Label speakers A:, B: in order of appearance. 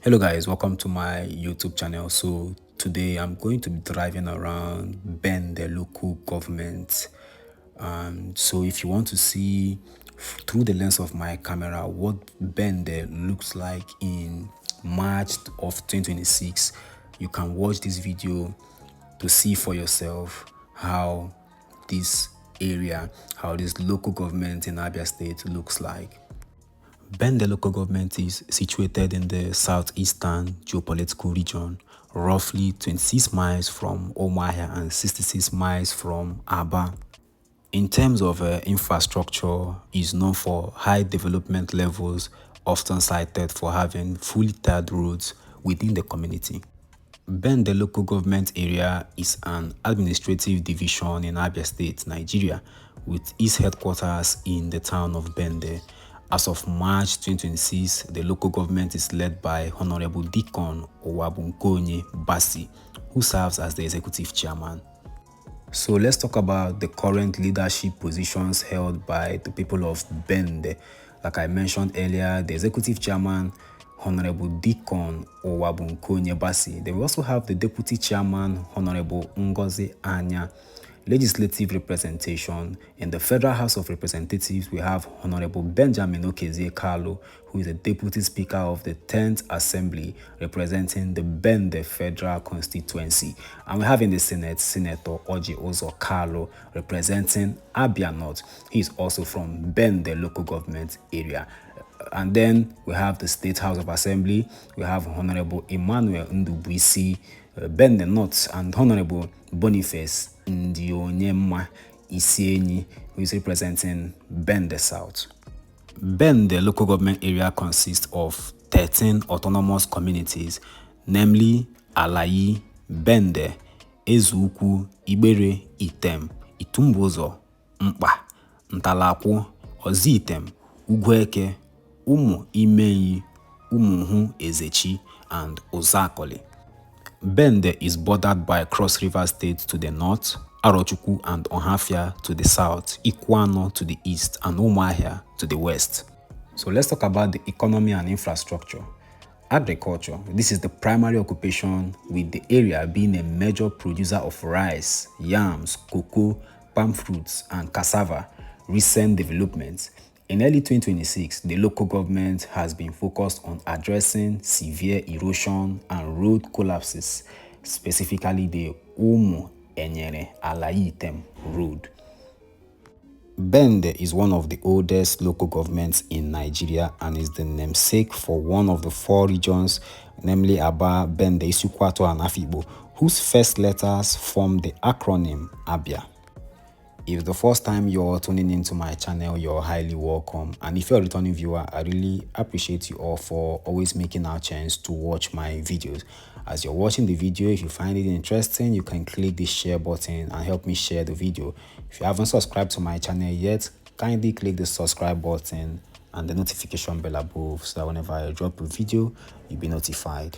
A: Hello guys, welcome to my YouTube channel. So today I'm going to be driving around Bende local government. So if you want to see through the lens of my camera what Bende looks like in March of 2026, you can watch this video to see for yourself how this area, how this local government in Abia State looks like. Bende local government is situated in the Southeastern geopolitical region, roughly 26 miles from Ohafia and 66 miles from Abia. In terms of infrastructure, is known for high development levels, often cited for having fully tarred roads within the community. Bende local government area is an administrative division in Abia State, Nigeria, with its headquarters in the town of Bende. As of March 2026, the local government is led by Honorable Deacon Owabunkonye Basi, who serves as the executive chairman. So let's talk about the current leadership positions held by the people of Bende. Like I mentioned earlier, the executive chairman, Honorable Deacon Owabunkonye Basi. They will also have the deputy chairman, Honorable Ngozi Anya. Legislative representation. In the Federal House of Representatives, we have Honorable Benjamin Okezie Carlo, who is the Deputy Speaker of the 10th Assembly, representing the Bende Federal Constituency. And we have in the Senate, Senator Oji Ozo Carlo, representing Abia North. He is also from Bende local government area. And then we have the State House of Assembly. We have Honorable Emmanuel Ndubuisi, Bende North, and Honorable Boniface Ndionyema Isienyi, who is representing Bende South. Bende local government area consists of 13 autonomous communities, namely Alayi, Bende, Ezuukwu, Ibere, Item, Itumbozo, Mkpa, Ntalakwu, Ozitem, Ugwueke, Umu Imenyi, Umuhu Ezechi, and Ozakoli. Bende is bordered by Cross River State to the north, Arochukwu and Ohafia to the south, Ikwano to the east, and Umuahia to the west. So let's talk about the economy and infrastructure. Agriculture. This is the primary occupation, with the area being a major producer of rice, yams, cocoa, palm fruits, and cassava. Recent developments. In early 2026, the local government has been focused on addressing severe erosion and road collapses, specifically the Umu Enyere Alaitem Road. Bende is one of the oldest local governments in Nigeria and is the namesake for one of the 4 regions, namely Abia, Bende, Isukwato, and Afikpo, whose first letters form the acronym Abia. If the first time you're tuning into my channel, you're highly welcome. And if you're a returning viewer, I really appreciate you all for always making our chance to watch my videos. As you're watching the video, if you find it interesting, you can click the share button and help me share the video. If you haven't subscribed to my channel yet, kindly click the subscribe button and the notification bell above so that whenever I drop a video, you'll be notified.